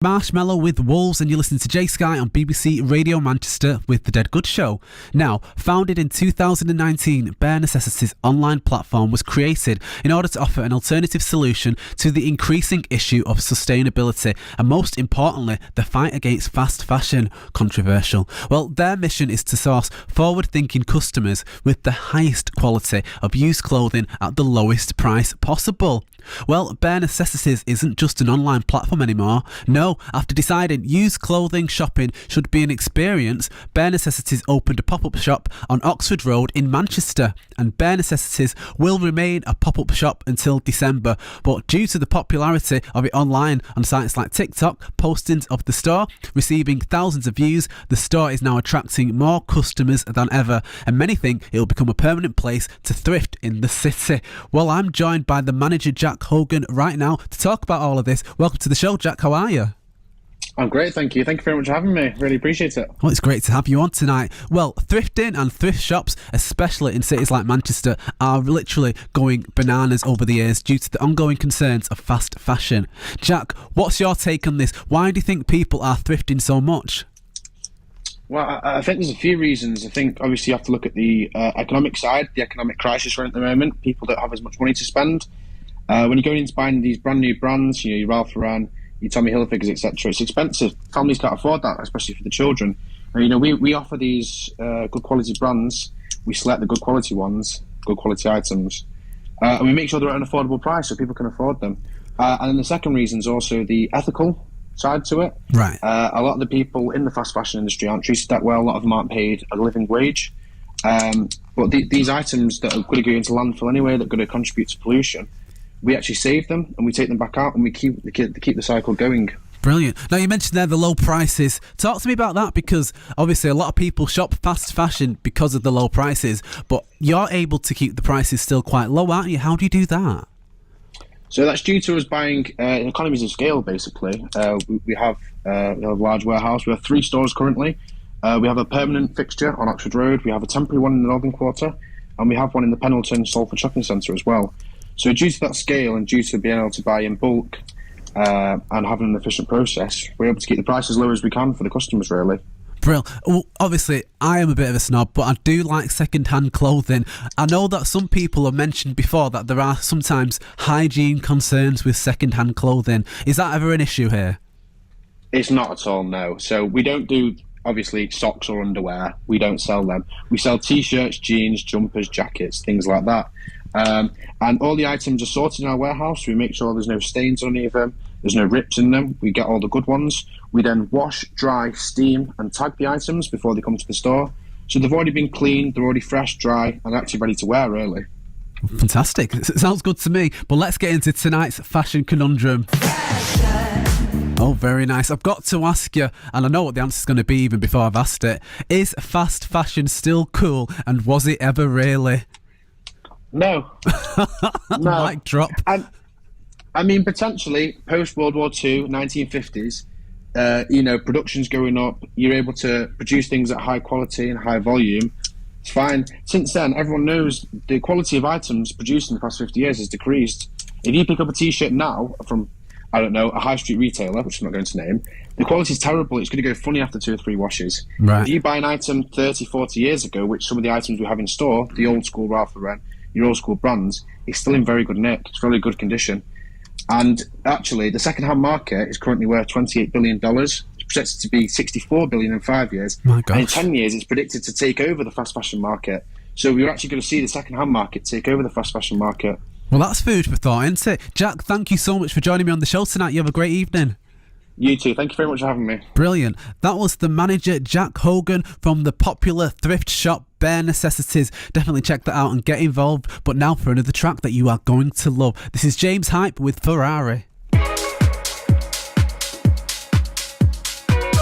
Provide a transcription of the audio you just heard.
Marshmallow with Wolves, and you listen to Jay Sky on BBC Radio Manchester with The Dead Good Show. Now, founded in 2019, Bare Necessities online platform was created in order to offer an alternative solution to the increasing issue of sustainability and, most importantly, the fight against fast fashion. Controversial. Well, their mission is to source forward-thinking customers with the highest quality of used clothing at the lowest price possible. Well, Bare Necessities isn't just an online platform anymore. No, after deciding used clothing shopping should be an experience, Bare Necessities opened a pop-up shop on Oxford Road in Manchester, and Bare Necessities will remain a pop-up shop until December, but due to the popularity of it online on sites like TikTok, postings of the store receiving thousands of views, the store is now attracting more customers than ever, and many think it will become a permanent place to thrift in the city. Well, I'm joined by the manager, Jack Hogan, right now to talk about all of this. Welcome to the show, Jack. How are you? I'm great, thank you. Thank you very much for having me. Really appreciate it. Well, it's great to have you on tonight. Well, thrifting and thrift shops, especially in cities like Manchester, are literally going bananas over the years due to the ongoing concerns of fast fashion. Jack, what's your take on this? Why do you think people are thrifting so much? Well, I think there's a few reasons. I think obviously you have to look at the economic side, the economic crisis we're in at the moment. People don't have as much money to spend. When you're going into buying these brand new brands, your Ralph Lauren, your Tommy Hilfigers, etc., it's expensive. Families can't afford that, especially for the children. And, we offer these good quality brands. We select the good quality ones, good quality items, and we make sure they're at an affordable price so people can afford them. And then the second reason is also the ethical side to it. Right. A lot of the people in the fast fashion industry aren't treated that well. A lot of them aren't paid a living wage. But these items that are going to go into landfill anyway, that are going to contribute to pollution, we actually save them and we take them back out and we keep the cycle going. Brilliant. Now, you mentioned there the low prices. Talk to me about that, because obviously a lot of people shop fast fashion because of the low prices, but you're able to keep the prices still quite low, aren't you? How do you do that? So that's due to us buying economies of scale, basically. We have a large warehouse. We have 3 stores currently. We have a permanent fixture on Oxford Road. We have a temporary one in the Northern Quarter, and we have one in the Pendleton Salford Shopping Centre as well. So due to that scale and due to being able to buy in bulk and having an efficient process, we're able to keep the price as low as we can for the customers, really. Brilliant. Well, obviously, I am a bit of a snob, but I do like second-hand clothing. I know that some people have mentioned before that there are sometimes hygiene concerns with second-hand clothing. Is that ever an issue here? It's not at all, no. So we don't do, obviously, socks or underwear. We don't sell them. We sell T-shirts, jeans, jumpers, jackets, things like that. And all the items are sorted in our warehouse. We make sure there's no stains on any of them. There's no rips in them. We get all the good ones. We then wash, dry, steam and tag the items before they come to the store. So they've already been cleaned, they're already fresh, dry and actually ready to wear, really. Fantastic. It sounds good to me. But let's get into tonight's fashion conundrum. Oh, very nice. I've got to ask you, and I know what the answer's going to be even before I've asked it. Is fast fashion still cool, and was it ever really? No. No. Mic drop. I mean, potentially, post-World War II, 1950s, production's going up, you're able to produce things at high quality and high volume. It's fine. Since then, everyone knows the quality of items produced in the past 50 years has decreased. If you pick up a T-shirt now from, I don't know, a high street retailer, which I'm not going to name, the quality is terrible. It's going to go funny after 2 or 3 washes. Right. If you buy an item 30, 40 years ago, which some of the items we have in store, the old school Ralph Lauren, your old school brands, it's still in very good nick. It's really good condition. And actually, the second-hand market is currently worth $28 billion. It's projected to be $64 billion in 5 years. My gosh. And in 10 years, it's predicted to take over the fast fashion market. So we're actually going to see the second-hand market take over the fast fashion market. Well, that's food for thought, isn't it? Jack, thank you so much for joining me on the show tonight. You have a great evening. You too. Thank you very much for having me. Brilliant. That was the manager, Jack Hogan, from the popular thrift shop Bare Necessities. Definitely check that out and get involved. But now for another track that you are going to love. This is James Hype with Ferrari.